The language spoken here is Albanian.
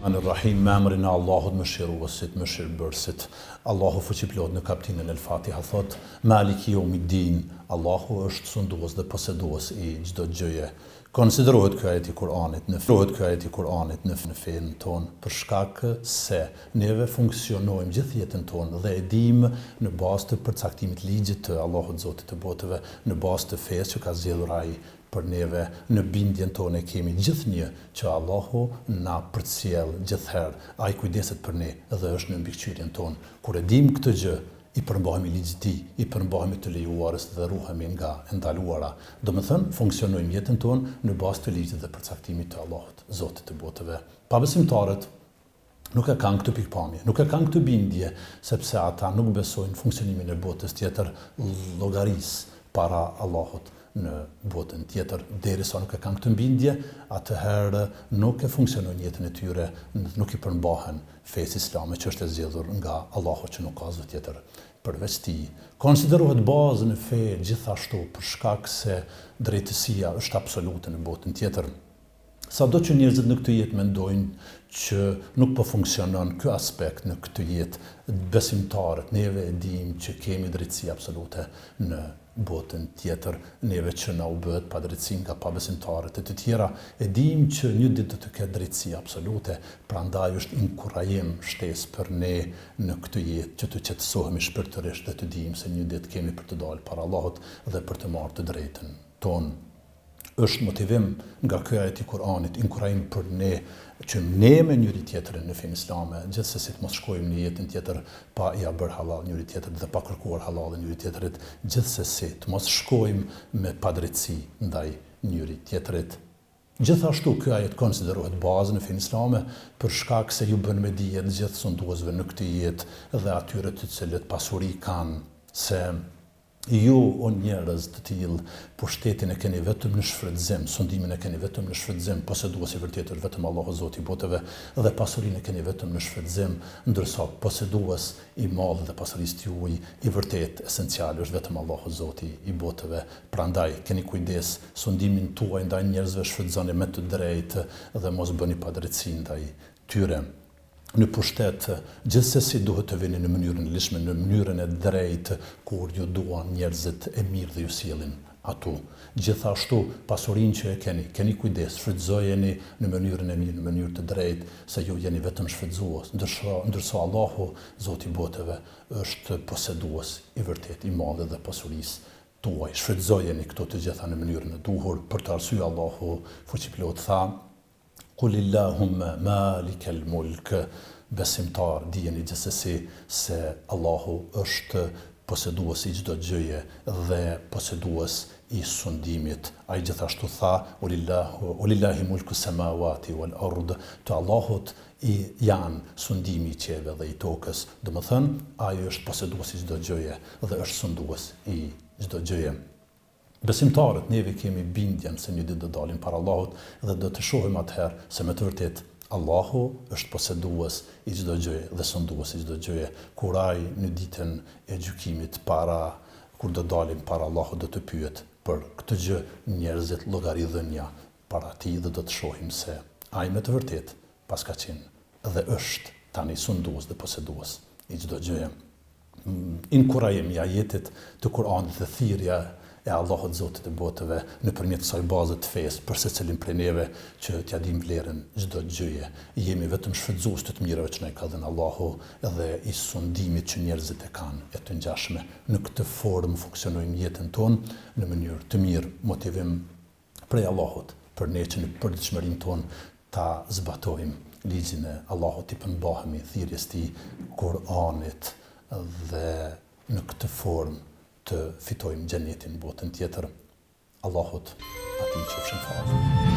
Rahim, me emrin e Allahut mëshiruesit, mëshirbërësit. Allahu fuqiplot në kapitullin El-Fatiha thot: Maliki yawmiddin, Allahu është sundues dhe posëdues i çdo gjëje. Konsiderohet ky ajet i Kuranit në fenë tonë për shkak se neve funksionojmë gjithë jetën tonë dhe e dimë në bazë të përcaktimit ligjit të Allahut Zotit të botëve, në bazë të fesë që ka zgjedhur ai për neve, në bindjen tonë kemi gjithnjë që Allahu na përcjell gjithherë, ai kujdeset për ne dhe është në mbikëqyrjen tonë. Kur e dimë këtë gjë, i përmbahemi ligjit të tij, i përmbahemi të lejuarës dhe ruhemi nga e ndaluara. Domethënë, funksionojmë jetën tonë në bazë të ligjit dhe përcaktimit të Allahut, Zotit të botëve. Pabesimtarët nuk e kanë këtë pikpamje, nuk e kanë këtë bindje, sepse ata nuk besojnë funksionimin e botës tjetër, llogarisë para Allahut në botën tjetër, derisa nuk e kanë këtë bindje, atëherë nuk e funksionojnë jetën e tyre, nuk i përmbahen fesë islame që është e zgjedhur nga Allahu që nuk ka zot tjetër përveç tij. Konsiderohet bazë në fe gjithashtu për shkak se drejtësia është absolute në botën tjetër. Sado që njerëzit në këtë jetë mendojnë që nuk po funksionon ky aspekt në këtë jetë, besimtarët neve e dimë që kemi drejtësi absolute në botën tjetër, neve që na u bëhet pa drejtësi nga pabesimtarët e të tjera, e dimë që një ditë do të ketë drejtësi absolute, prandaj është inkurajim, shtesë për ne në këtë jetë që të qetësohemi shpirtërisht dhe të dimë se një ditë kemi për të dalë para Allahut dhe për të marrë të drejtën tonë. Është motivim nga ky ajet i Kuranit, inkurajim për ne që ne me njëri tjetrin në fenë islame, gjithsesi të mos shkojmë në jetën tjetër pa ia bërë halal njëri tjetrit dhe pa kërkuar halal njëri tjetrit, gjithsesi të mos shkojmë me padrejtësi ndaj njëri tjetrit. Gjithashtu ky ajet konsiderohet bazë në fenë islame për shkak se ju bën me dije të gjithë sunduesve në këtë jetë dhe atyre të cilët pasuri kanë, se ju, o njerëz të tillë, pushtetin e keni vetëm në shfrytëzim, sundimin e keni vetëm në shfrytëzim, posëdues i vërtetë është vetëm Allahu Zoti i botëve, dhe pasurinë e keni vetëm në shfrytëzim, ndërsa posëdues i madh dhe pasurisë juaj i vërtetë esencial është vetëm Allahu Zoti i botëve. Prandaj keni kujdes, sundimin tuaj ndaj njerëzve shfrytëzoni me të drejtë dhe mos bëni padrejtësi ndaj tyre. Në pushtet, gjithsesi duhet të vini në mënyrën e lishme, në mënyrën e drejtë, kur ju duan njerëzit e mirë dhe ju sjellin atu. Gjithashtu, pasurinë që e keni kujdes, shfrytëzojeni në mënyrën e mirë, në mënyrë të drejtë, se ju jeni vetëm shfrytëzues, ndërsa Allahu, Zoti i botëve, është posëdues i vërtetë i madh dhe pasurisë tuaj. Shfrytëzojeni këto të gjitha në mënyrën e duhur. Për të arsye Allahu fuqiplot tha: Kulillahumma malikal mulk, besimtar, dijeni gjithsesi se Allahu është posëdues i çdo gjëje dhe posëdues i sundimit. Ai gjithashtu tha: Ulillahi mulku samawati wal ard, të Allahut i janë sundimi i qiellit dhe i tokës. Domethënë, ai është posëdues i çdo gjëje dhe është sundues i çdo gjëje. Besimtarët neve kemi bindjen se një ditë do dalim para Allahut dhe do të shohim atëherë se me të vërtetë Allahu është posëdues i çdo gjëje dhe sundues i çdo gjëje. Kur ai në ditën e gjykimit kur do dalim para Allahut do të pyet për këtë gjë njerëzit llogaridhënia para tij dhe do të shohim se ai me të vërtetë pas ka qenë dhe është tani sundues dhe posëdues i çdo gjëje. Inkurajim i ajetit të Kuranit dhe thirrja e Allahut Zotit të botëve nëpërmjet kësaj baze të fesë për secilin prej neve që t'ia dim vlerën çdo gjëje. Jemi vetëm shfrytëzues të mirave që na i ka dhënë Allahu dhe i sundimit që njerëzit e kanë e të ngjashme. Në këtë formë funksionojmë jetën tonë në mënyrë të mirë, motivim prej Allahut për ne që në përditshmërinë tonë ta zbatojmë ligjin e Allahut, i përmbahemi thirrjes tij, Kuranit dhe në këtë formë të fitojmë xhenetin në botën tjetër. Allahut atij qofshin falë.